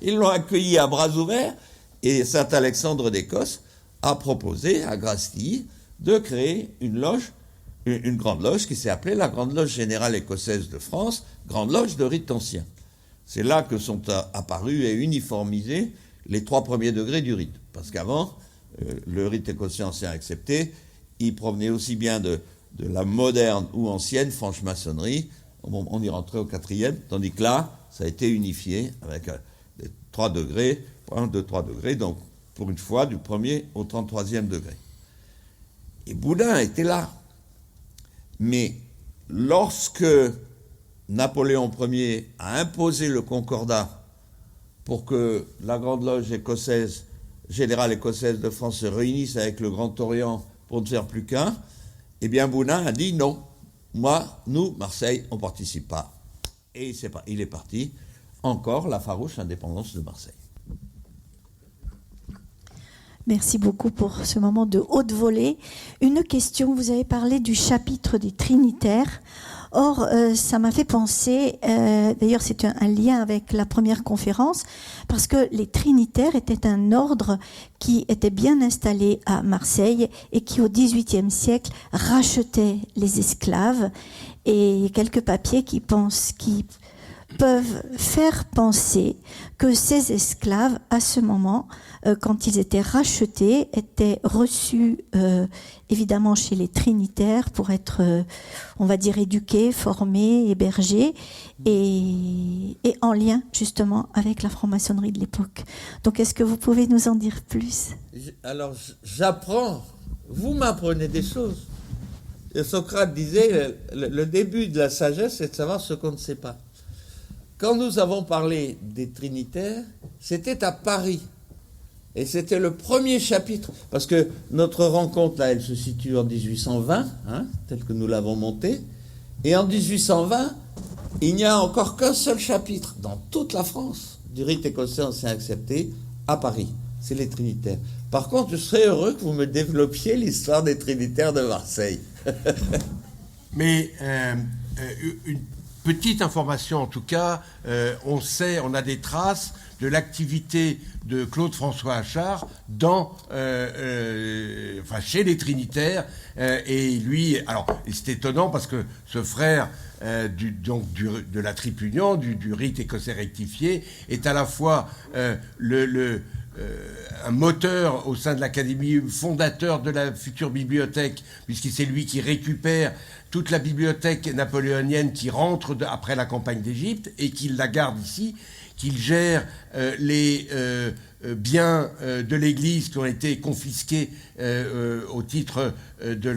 ils l'ont accueilli à bras ouverts, et Saint-Alexandre d'Écosse a proposé à Grassilly de créer une grande loge qui s'est appelée la Grande Loge Générale Écossaise de France, Grande Loge de rite ancien. C'est là que sont apparus et uniformisés les 3 premiers degrés du rite. Parce qu'avant, le rite écossais ancien accepté, il provenait aussi bien de la moderne ou ancienne franche-maçonnerie. On y rentrait au 4e, tandis que là, ça a été unifié avec 3 degrés, 1, 2, 3 degrés, donc pour une fois, du 1er au 33e degré. Et Boudin était là. Mais lorsque Napoléon Ier a imposé le concordat pour que la Grande Loge écossaise, générale écossaise de France se réunisse avec le Grand Orient pour ne faire plus qu'un, eh bien Boudin a dit non. Nous, Marseille, on ne participe pas. Et il est parti. Encore la farouche indépendance de Marseille. Merci beaucoup pour ce moment de haute volée. Une question, vous avez parlé du chapitre des Trinitaires. Or, ça m'a fait penser, d'ailleurs c'est un lien avec la première conférence, parce que les Trinitaires étaient un ordre qui était bien installé à Marseille et qui au XVIIIe siècle rachetait les esclaves. Et il y a quelques papiers qui peuvent faire penser que ces esclaves, à ce moment, quand ils étaient rachetés, étaient reçus évidemment chez les Trinitaires pour être, on va dire, éduqués, formés, hébergés, et en lien justement avec la franc-maçonnerie de l'époque. Donc est-ce que vous pouvez nous en dire plus ? Alors j'apprends, vous m'apprenez des choses. Et Socrate disait, le début de la sagesse, c'est de savoir ce qu'on ne sait pas. quand nous avons parlé des Trinitaires, c'était à Paris. Et c'était le premier chapitre, parce que notre rencontre, là, elle se situe en 1820, telle que nous l'avons montée. Et en 1820, il n'y a encore qu'un seul chapitre dans toute la France du rite écossais ancien accepté à Paris. C'est les Trinitaires. Par contre, je serais heureux que vous me développiez l'histoire des Trinitaires de Marseille. Mais une petite information en tout cas, on sait, on a des traces de l'activité de Claude François Achard chez les Trinitaires. Et lui, alors c'est étonnant parce que ce frère de la triple union, du rite écossais rectifié, est à la fois un moteur au sein de l'Académie, fondateur de la future bibliothèque, puisque c'est lui qui récupère toute la bibliothèque napoléonienne qui rentre après la campagne d'Égypte et qu'il la garde ici, qu'il gère les biens de l'Église qui ont été confisqués au titre de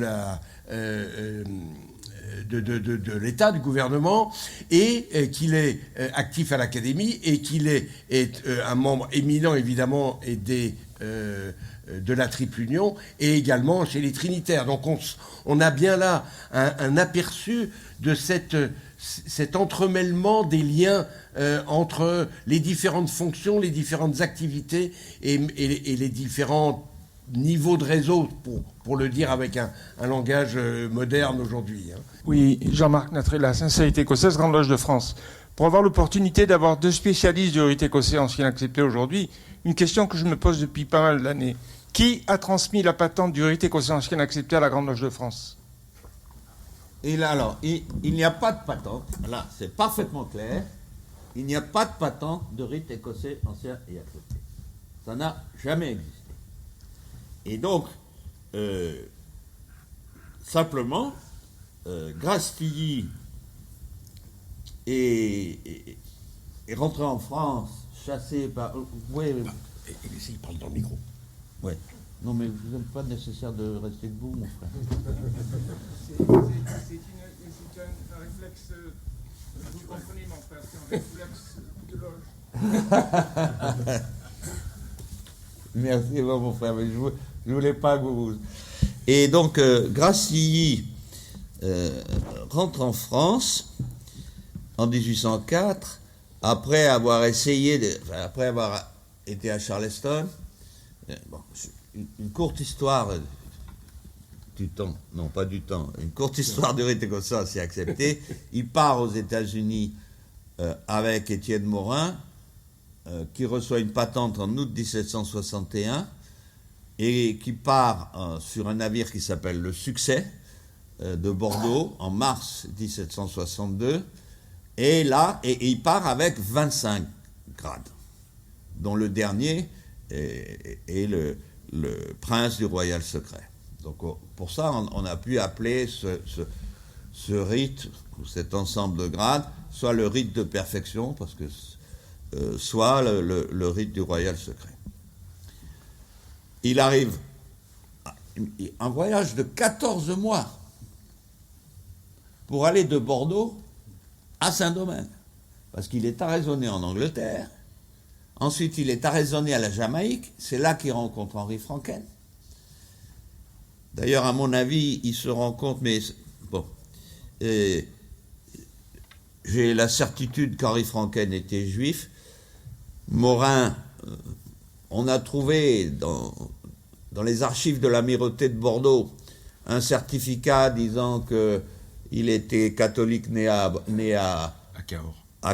l'État, du gouvernement, et qu'il est actif à l'Académie et qu'il est un membre éminent, évidemment, et de la triple union, et également chez les Trinitaires. Donc on a bien là un aperçu de cet entremêlement des liens entre les différentes fonctions, les différentes activités et les différents niveaux de réseau, pour le dire avec un langage moderne aujourd'hui. Oui, Jean-Marc Natré, la Sincérité écossaise, Grande Loge de France. Pour avoir l'opportunité d'avoir 2 spécialistes du rite écossais ancien accepté aujourd'hui, une question que je me pose depuis pas mal d'années. Qui a transmis la patente du rite écossais ancien accepté à la Grande Loge de France ? Et là, alors, il n'y a pas de patente. Là, c'est parfaitement clair. Il n'y a pas de patente de rite écossais ancien et accepté. Ça n'a jamais existé. Et donc, simplement, Grace-Tilly est rentré en France, chassé par... Oui, il parle dans le micro. Oui. Non, mais vous n'êtes pas nécessaire de rester debout, mon frère. C'est un réflexe, vous comprenez, mon frère, c'est un réflexe de loge. Merci, mon frère, mais je voulais pas que vous... Et donc, Grace-Tilly rentre en France en 1804, après avoir été à Charleston. Bon, une courte histoire du temps, non pas du temps, une courte histoire du rite écossais s'est accepté. Il part aux États-Unis avec Étienne Morin, qui reçoit une patente en août 1761 et qui part sur un navire qui s'appelle le Succès de Bordeaux en mars 1762. Et là, il part avec 25 grades, dont le dernier est le prince du royal secret. Donc pour ça, on a pu appeler ce rite, ou cet ensemble de grades, soit le rite de perfection, parce que soit le rite du royal secret. Il arrive un voyage de 14 mois pour aller de Bordeaux à Saint-Domingue, parce qu'il est arraisonné en Angleterre. Ensuite, il est arraisonné à la Jamaïque. C'est là qu'il rencontre Henri Franken. D'ailleurs, à mon avis, il se rencontre, mais bon, j'ai la certitude qu'Henri Franken était juif. Morin, on a trouvé dans les archives de l'amirauté de Bordeaux un certificat disant qu'il était catholique né à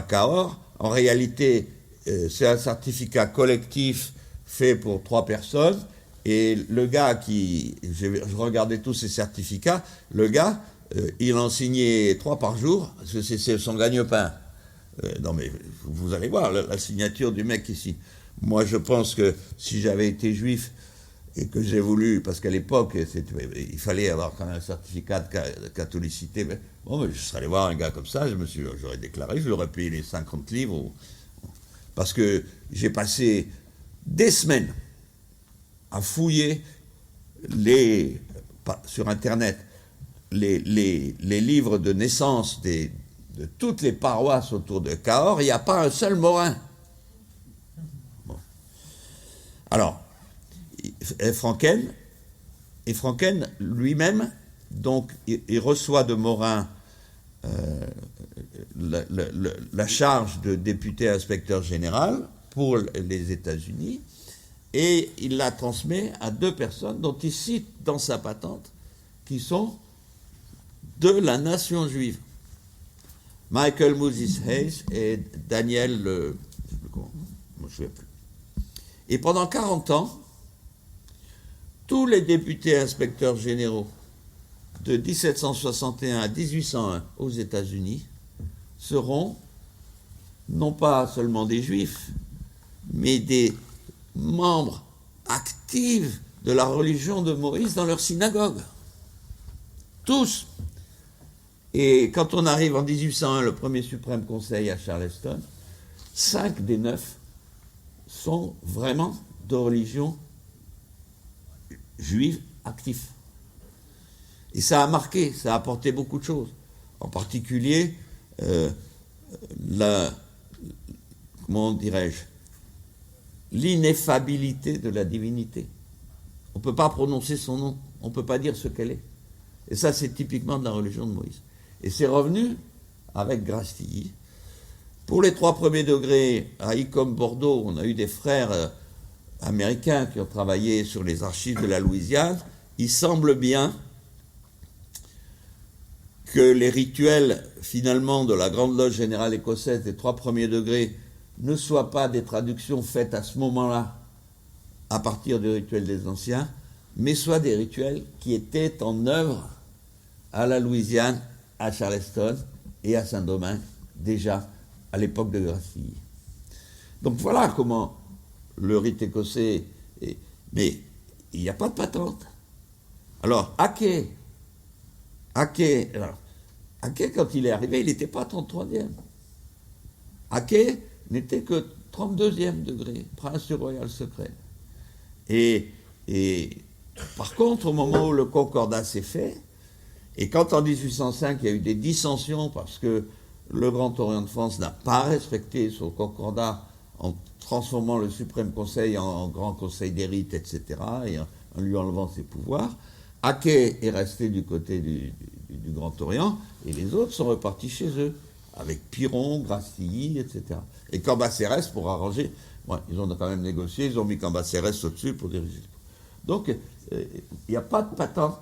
Cahors. En réalité, c'est un certificat collectif fait pour 3 personnes. Et le gars je regardais tous ces certificats, le gars, il en signait 3 par jour, parce que c'est son gagne-pain. Non mais vous allez voir la signature du mec ici. Moi je pense que si j'avais été juif et que j'ai voulu, parce qu'à l'époque il fallait avoir quand même un certificat de catholicité, mais je serais allé voir un gars comme ça, j'aurais déclaré, je lui aurais payé les 50 livres, parce que j'ai passé des semaines à fouiller sur Internet les livres de naissance des de toutes les paroisses autour de Cahors, il n'y a pas un seul Morin. Bon. Alors, Franken lui-même, donc, il reçoit de Morin la charge de député inspecteur général pour les États-Unis, et il la transmet à 2 personnes dont il cite dans sa patente qui sont de la nation juive. Michael Moses Hayes et Daniel, je ne me souviens plus. Et pendant 40 ans, tous les députés inspecteurs généraux de 1761 à 1801 aux États-Unis seront non pas seulement des juifs, mais des membres actifs de la religion de Moïse dans leur synagogue. Tous. Et quand on arrive en 1801, le premier suprême conseil à Charleston, 5 des 9 sont vraiment de religion juive active. Et ça a marqué, ça a apporté beaucoup de choses. En particulier, comment dirais-je, l'ineffabilité de la divinité. On ne peut pas prononcer son nom, on ne peut pas dire ce qu'elle est. Et ça, c'est typiquement de la religion de Moïse. Et c'est revenu avec Grastilly. Pour les 3 premiers degrés, à Icôme Bordeaux, on a eu des frères américains qui ont travaillé sur les archives de la Louisiane. Il semble bien que les rituels, finalement, de la Grande Loge générale écossaise des 3 premiers degrés ne soient pas des traductions faites à ce moment-là, à partir des rituels des anciens, mais soient des rituels qui étaient en œuvre à la Louisiane, à Charleston et à Saint-Domingue, déjà à l'époque de Grastilly. Donc voilà comment le rite écossais est... Mais il n'y a pas de patente. Alors, Hackey, quand il est arrivé, il n'était pas 33e. Hackey n'était que 32e degré, prince du royal secret. Et par contre, au moment où le concordat s'est fait, et quand en 1805 il y a eu des dissensions parce que le Grand Orient de France n'a pas respecté son concordat en transformant le Suprême Conseil en Grand Conseil des rites, etc., et en lui enlevant ses pouvoirs, Hackey est resté du côté du Grand Orient, et les autres sont repartis chez eux, avec Piron, Grastilly, etc. Et Cambacérès, pour arranger, ils ont quand même négocié, ils ont mis Cambacérès au-dessus pour diriger. Donc, il n'y a pas de patente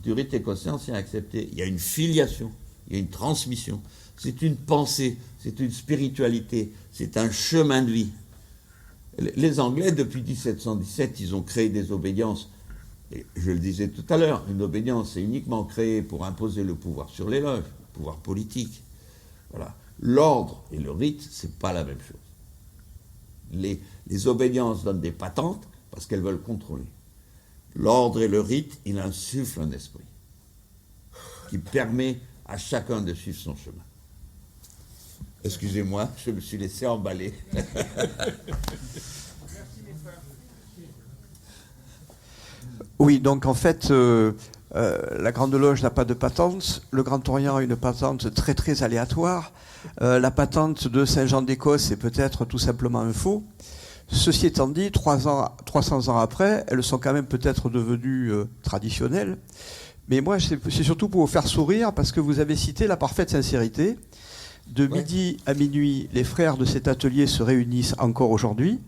du rite écossais ancien accepté. Il y a une filiation, il y a une transmission. C'est une pensée, c'est une spiritualité, c'est un chemin de vie. Les Anglais, depuis 1717, ils ont créé des obédiences. Et je le disais tout à l'heure, une obédience est uniquement créée pour imposer le pouvoir sur les loges, le pouvoir politique. Voilà. L'ordre et le rite, c'est pas la même chose. Les obédiences donnent des patentes parce qu'elles veulent contrôler. L'ordre et le rite, il insuffle un esprit qui permet à chacun de suivre son chemin. Excusez-moi, je me suis laissé emballer. Oui, donc en fait, la Grande Loge n'a pas de patente. Le Grand Orient a une patente très très aléatoire. La patente de Saint-Jean d'Écosse est peut-être tout simplement un faux. Ceci étant dit, 300 ans après, elles sont quand même peut-être devenues traditionnelles. Mais moi, c'est surtout pour vous faire sourire, parce que vous avez cité la parfaite sincérité. De midi à minuit, les frères de cet atelier se réunissent encore aujourd'hui.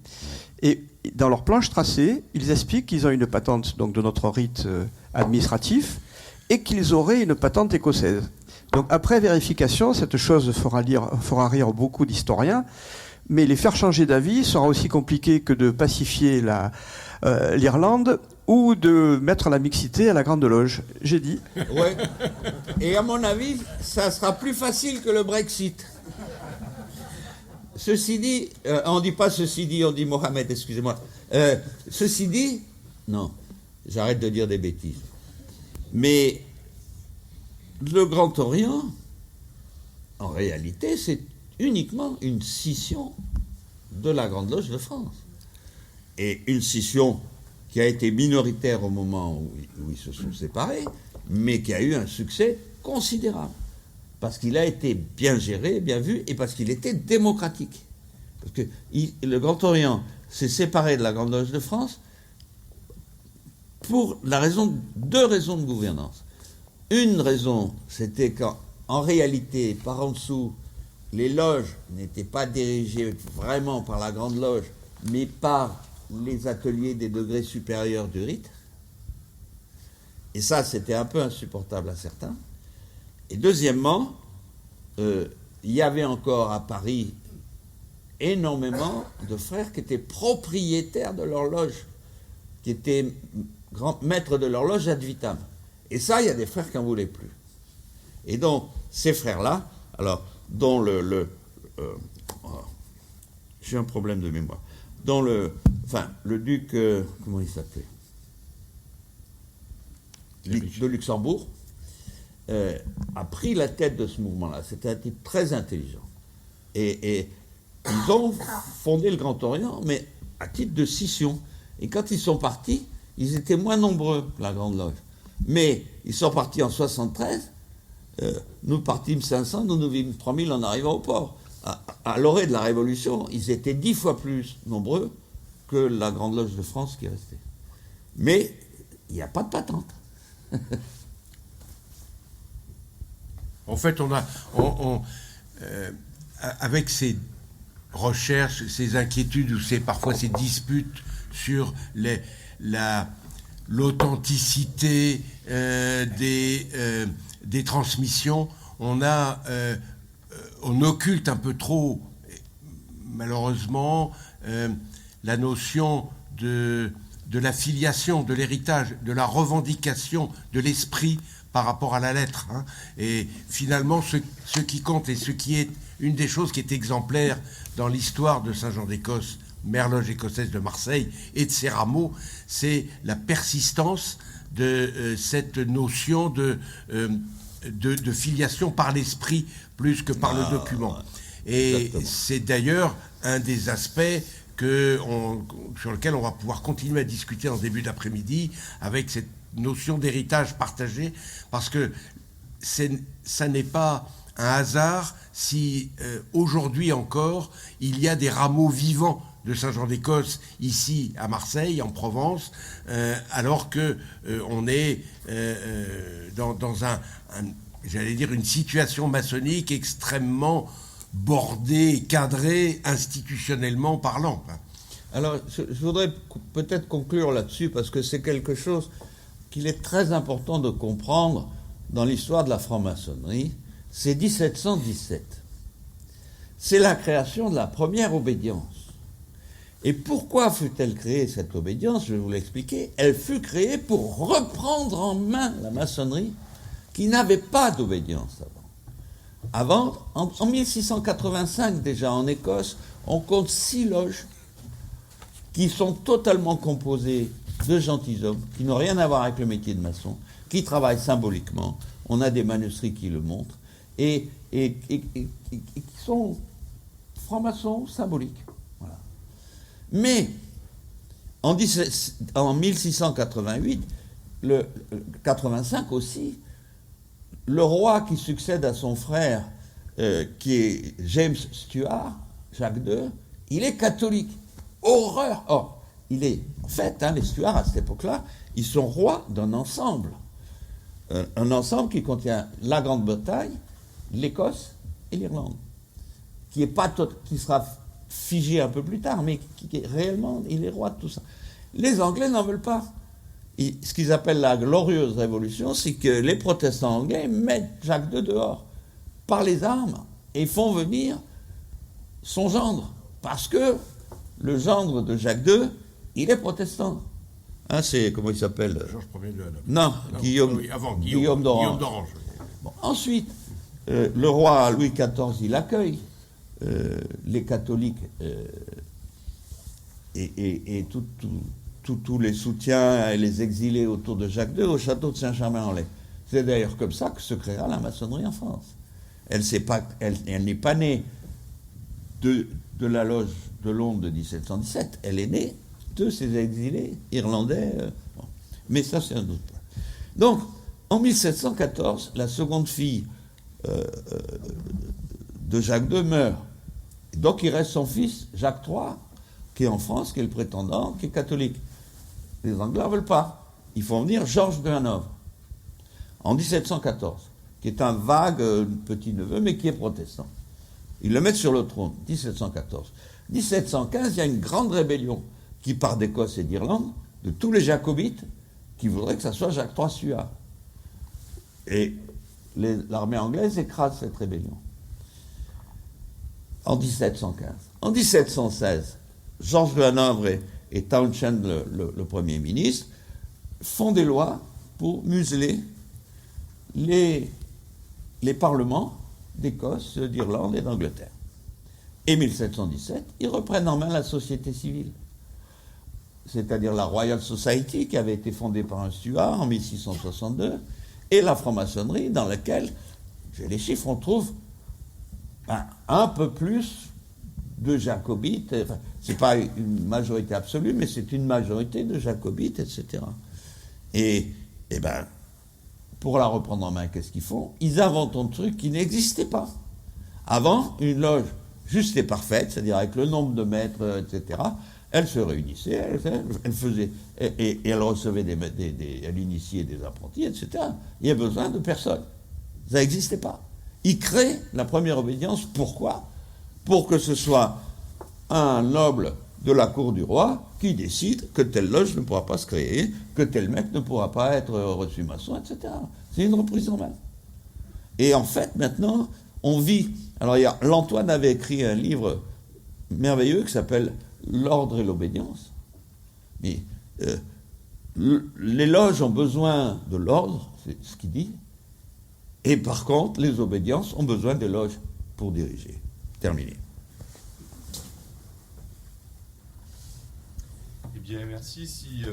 Et dans leur planche tracée, ils expliquent qu'ils ont une patente donc, de notre rite administratif et qu'ils auraient une patente écossaise. Donc après vérification, cette chose fera rire beaucoup d'historiens, mais les faire changer d'avis sera aussi compliqué que de pacifier l'Irlande ou de mettre la mixité à la Grande Loge. J'ai dit. Ouais. Et à mon avis, ça sera plus facile que le Brexit. Ceci dit, on ne dit pas ceci dit, on dit Mohamed, excusez-moi. Ceci dit, non, j'arrête de dire des bêtises. Mais le Grand Orient, en réalité, c'est uniquement une scission de la Grande Loge de France. Et une scission qui a été minoritaire au moment où ils se sont séparés, mais qui a eu un succès considérable. parce qu'il a été bien géré, bien vu, et parce qu'il était démocratique. Parce que le Grand Orient s'est séparé de la Grande Loge de France pour deux raisons de gouvernance. Une raison, c'était qu'en réalité, par en dessous, les loges n'étaient pas dirigées vraiment par la Grande Loge, mais par les ateliers des degrés supérieurs du rite. Et ça, c'était un peu insupportable à certains. Et deuxièmement, il y avait encore à Paris énormément de frères qui étaient propriétaires de leur loge, qui étaient maîtres de leur loge ad vitam. Et ça, il y a des frères qui n'en voulaient plus. Et donc, ces frères-là, alors, dont j'ai un problème de mémoire, dont le duc, comment il s'appelait, de Luxembourg, a pris la tête de ce mouvement-là. C'était un type très intelligent. Et ils ont fondé le Grand Orient, mais à titre de scission. Et quand ils sont partis, ils étaient moins nombreux que la Grande Loge. Mais ils sont partis en 73, nous partîmes 500, nous vîmes 3000 en arrivant au port. À l'orée de la Révolution, ils étaient 10 fois plus nombreux que la Grande Loge de France qui restait. Mais il n'y a pas de patente. En fait, avec ces recherches, ces inquiétudes ou parfois ces disputes sur l'authenticité des transmissions, on occulte un peu trop, malheureusement, la notion de la filiation, de l'héritage, de la revendication de l'esprit par rapport à la lettre. Hein. Et finalement, ce qui compte et ce qui est une des choses qui est exemplaire dans l'histoire de Saint-Jean-d'Écosse, Mère-Loge écossaise de Marseille et de ses rameaux, c'est la persistance de cette notion de filiation par l'esprit plus que par le document. Et exactement. C'est d'ailleurs un des aspects sur lequel on va pouvoir continuer à discuter en début d'après-midi avec cette notion d'héritage partagé, parce que ça n'est pas un hasard si aujourd'hui encore il y a des rameaux vivants de Saint-Jean-d'Écosse ici à Marseille, en Provence, alors que on est dans j'allais dire une situation maçonnique extrêmement bordée, cadrée, institutionnellement parlant. Alors, je voudrais peut-être conclure là-dessus, parce que c'est quelque chose qu'il est très important de comprendre dans l'histoire de la franc-maçonnerie. C'est 1717. C'est la création de la première obédience. Et pourquoi fut-elle créée, cette obédience? Je vais vous l'expliquer. Elle fut créée pour reprendre en main la maçonnerie qui n'avait pas d'obédience avant. En 1685, déjà en Écosse, on compte 6 loges qui sont totalement composées de gentilshommes, qui n'ont rien à voir avec le métier de maçon, qui travaillent symboliquement. On a des manuscrits qui le montrent, et qui sont francs-maçons symboliques. Voilà. Mais en 1688, 85 aussi, le roi qui succède à son frère, qui est James Stuart, Jacques II, il est catholique. Horreur! Or, il est, en fait, les Stuarts, à cette époque-là, ils sont rois d'un ensemble. Un ensemble qui contient la Grande-Bretagne, l'Écosse et l'Irlande, qui sera figé un peu plus tard, mais qui réellement, il est roi de tout ça. Les Anglais n'en veulent pas. Ce qu'ils appellent la glorieuse révolution, c'est que les protestants anglais mettent Jacques II dehors par les armes et font venir son gendre, parce que le gendre de Jacques II, il est protestant. C'est, comment il s'appelle? Georges Ier de Hanovre. Non, Guillaume, oui, avant, Guillaume d'Orange. Guillaume d'Orange. Bon, ensuite, le roi Louis XIV, il accueille les catholiques et tous les soutiens et les exilés autour de Jacques II au château de Saint-Germain-en-Laye. C'est d'ailleurs comme ça que se créera la maçonnerie en France. Elle n'est pas née de la loge de Londres de 1717, elle est née de ces exilés irlandais. Mais ça, c'est un autre point. Donc, en 1714, la seconde fille de Jacques II meurt. Et donc il reste son fils, Jacques III, qui est en France, qui est le prétendant, qui est catholique. Les Anglais ne veulent pas. Ils font venir Georges de Hanovre, en 1714, qui est un vague petit-neveu, mais qui est protestant. Ils le mettent sur le trône, 1714. 1715, il y a une grande rébellion qui part d'Écosse et d'Irlande, de tous les jacobites, qui voudraient que ça soit Jacques III Suard. Et l'armée anglaise écrase cette rébellion. En 1715. En 1716, Georges de Hanovre et Townshend, le Premier ministre, font des lois pour museler les parlements d'Écosse, d'Irlande et d'Angleterre. Et 1717, ils reprennent en main la société civile, c'est-à-dire la Royal Society, qui avait été fondée par un Stuart en 1662, et la franc-maçonnerie, dans laquelle, j'ai les chiffres, on trouve un peu plus de jacobites. Enfin, c'est pas une majorité absolue, mais c'est une majorité de jacobites, etc. Et pour la reprendre en main, qu'est-ce qu'ils font? Ils inventent un truc qui n'existait pas. Avant, une loge juste et parfaite, c'est-à-dire avec le nombre de maîtres, etc., elle se réunissait, elle faisait, et elle recevait elle initiait des apprentis, etc. Il y a besoin de personne. Ça n'existait pas. Ils créent la première obédience. Pourquoi? Pour que ce soit un noble de la cour du roi qui décide que telle loge ne pourra pas se créer, que tel mec ne pourra pas être reçu maçon, etc. C'est une reprise en main. Et en fait, maintenant, on vit... Alors, l'Antoine avait écrit un livre merveilleux qui s'appelle « L'ordre et l'obédience ». Mais les loges ont besoin de l'ordre, c'est ce qu'il dit, et par contre, les obédiences ont besoin des loges pour diriger. Terminé. Eh bien, merci. Si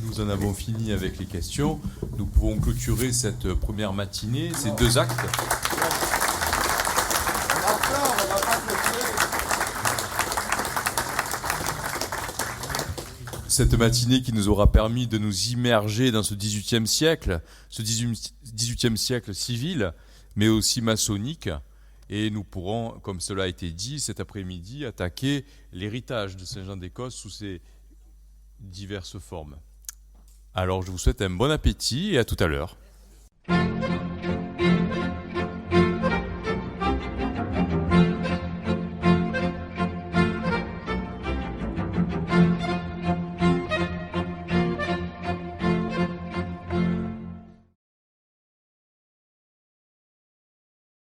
nous en avons fini avec les questions, nous pouvons clôturer cette première matinée, ces deux actes. Cette matinée qui nous aura permis de nous immerger dans ce XVIIIe siècle, ce XVIIIe siècle civil, mais aussi maçonnique. Et nous pourrons, comme cela a été dit cet après-midi, attaquer l'héritage de Saint-Jean d'Écosse sous ses diverses formes. Alors je vous souhaite un bon appétit et à tout à l'heure.